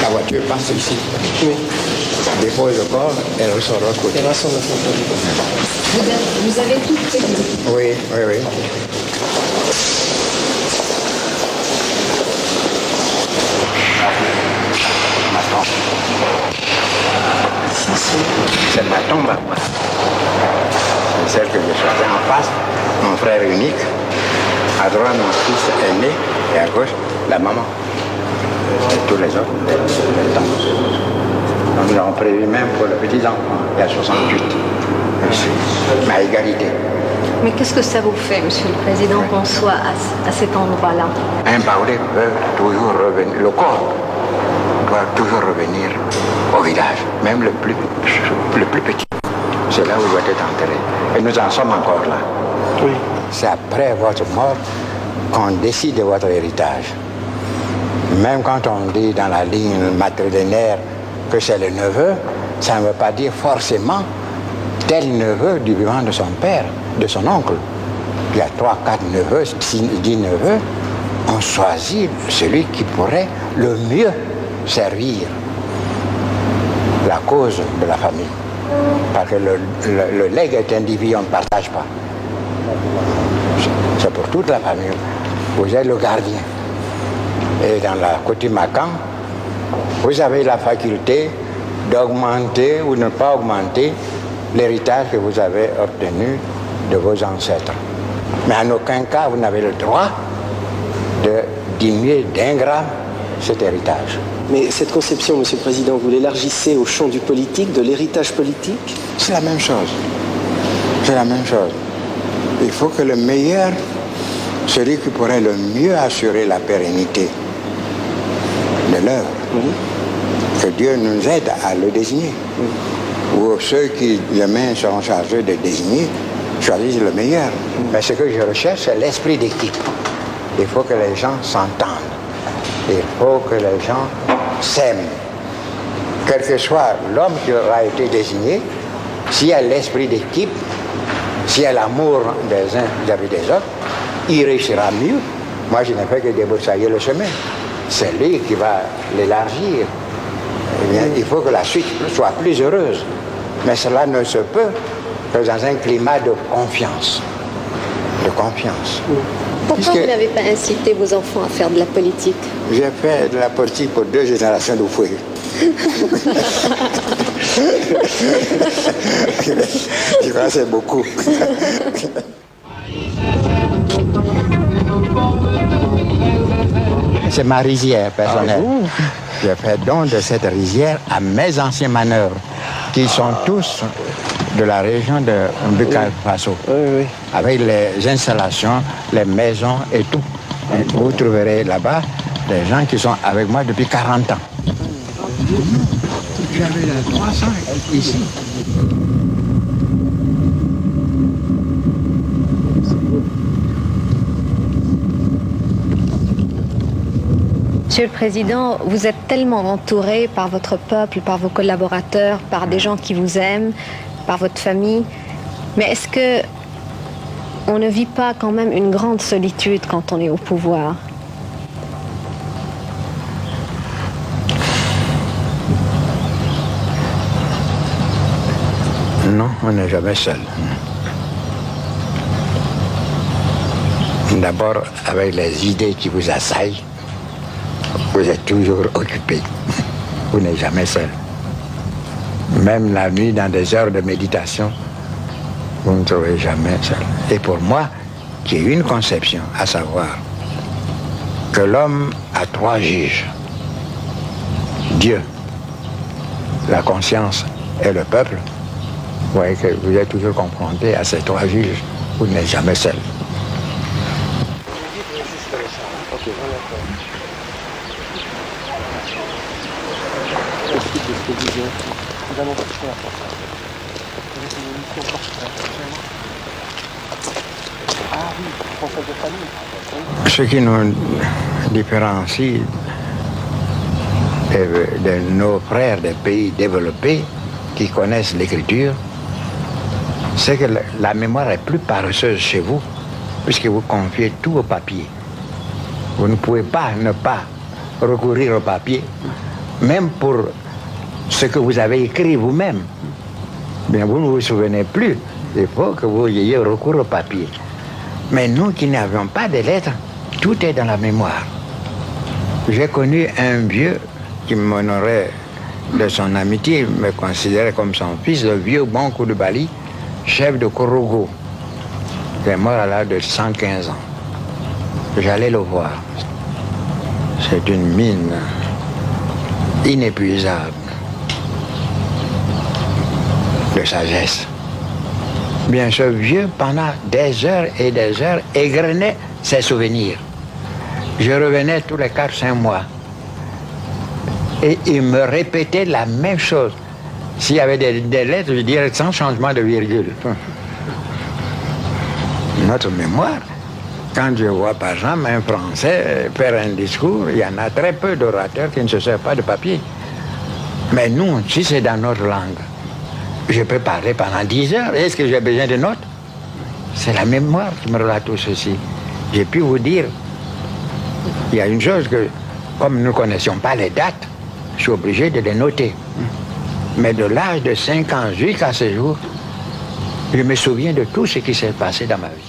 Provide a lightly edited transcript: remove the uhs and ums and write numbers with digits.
La voiture passe ici. Oui. Dépose le corps, elle ressort de l'autre côté. Elle ressort de l'autre côté. Vous avez tout prévu? Oui, oui, oui. Ma tombe. C'est ma tombe à moi. C'est celle que j'ai choisie en face, mon frère unique. À droite, mon fils aîné, et à gauche, la maman. Et tous les autres, les tantes. Donc, nous avons prévu même pour le petit enfant, il y a 68. Mais à égalité. Mais qu'est-ce que ça vous fait, Monsieur le Président, qu'on soit à cet endroit-là? Un baoulé peut toujours revenir, le corps doit toujours revenir au village, même le plus petit. C'est là où il doit être enterré. Et nous en sommes encore là. Oui. C'est après votre mort qu'on décide de votre héritage. Même quand on dit dans la ligne matrilinéaire que c'est le neveu, ça ne veut pas dire forcément tel neveu du vivant de son père, de son oncle. Il y a 3, 4 neveux, 10 neveux, on choisit celui qui pourrait le mieux servir la cause de la famille. Parce que le legs est individu, on ne partage pas. C'est pour toute la famille. Vous êtes le gardien. Et dans la coutume à Caen, vous avez la faculté d'augmenter ou de ne pas augmenter l'héritage que vous avez obtenu de vos ancêtres. Mais en aucun cas, vous n'avez le droit de diminuer d'1 gramme cet héritage. Mais cette conception, Monsieur le Président, vous l'élargissez au champ du politique, de l'héritage politique? C'est la même chose. C'est la même chose. Il faut que le meilleur, celui qui pourrait le mieux assurer la pérennité de l'œuvre, que Dieu nous aide à le désigner. Ou ceux qui demain seront chargés de désigner, choisissent le meilleur. Mais ce que je recherche, c'est l'esprit d'équipe. Il faut que les gens s'entendent. Il faut que les gens s'aiment. Quel que soit l'homme qui aura été désigné, s'il y a l'esprit d'équipe, s'il y a l'amour des uns vis-à-vis des autres, il réussira mieux. Moi, je n'ai fait que débroussailler le chemin. C'est lui qui va l'élargir. Eh bien, il faut que la suite soit plus heureuse. Mais cela ne se peut que dans un climat de confiance. De confiance. Pourquoi vous n'avez pas incité vos enfants à faire de la politique? J'ai fait de la politique pour 2 générations de fouets. Je crois que c'est beaucoup. C'est ma rizière personnelle. J'ai fait don de cette rizière à mes anciens manœuvres, qui sont tous de la région de Burkina Faso, avec les installations, les maisons et tout. Et vous trouverez là-bas des gens qui sont avec moi depuis 40 ans. J'avais la 300 ici. Monsieur le Président, vous êtes tellement entouré par votre peuple, par vos collaborateurs, par des gens qui vous aiment, par votre famille. Mais est-ce que on ne vit pas quand même une grande solitude quand on est au pouvoir? Non, on n'est jamais seul. D'abord, avec les idées qui vous assaillent, vous êtes toujours occupé. Vous n'êtes jamais seul. Même la nuit, dans des heures de méditation, vous ne trouvez jamais seul. Et pour moi, qui ai une conception, à savoir que l'homme a 3 juges. Dieu, la conscience et le peuple. Vous voyez que vous êtes toujours confronté à ces 3 juges. Vous n'êtes jamais seul. Ce qui nous différencie de nos frères des pays développés qui connaissent l'écriture, c'est que la mémoire est plus paresseuse chez vous, puisque vous confiez tout au papier. Vous ne pouvez pas ne pas recourir au papier, même pour ce que vous avez écrit vous-même. Bien, vous ne vous souvenez plus. Il faut que vous ayez recours au papier. Mais nous qui n'avions pas de lettres, tout est dans la mémoire. J'ai connu un vieux qui m'honorait de son amitié, me considérait comme son fils, le vieux Bon Koulibaly, chef de Korogo. Il est mort à l'âge de 115 ans. J'allais le voir. C'est une mine inépuisable de sagesse. Bien, ce vieux, pendant des heures, égrenait ses souvenirs. Je revenais tous les 4-5 mois. Et il me répétait la même chose. S'il y avait des lettres, je dirais sans changement de virgule. Notre mémoire, quand je vois par exemple un Français faire un discours, il y en a très peu d'orateurs qui ne se servent pas de papier. Mais nous, si c'est dans notre langue, je peux parler pendant 10 heures. Est-ce que j'ai besoin de notes? C'est la mémoire qui me relate tout ceci. J'ai pu vous dire, il y a une chose que, comme nous ne connaissions pas les dates, je suis obligé de les noter. Mais de l'âge de 5 ans jusqu'à ce jour, je me souviens de tout ce qui s'est passé dans ma vie.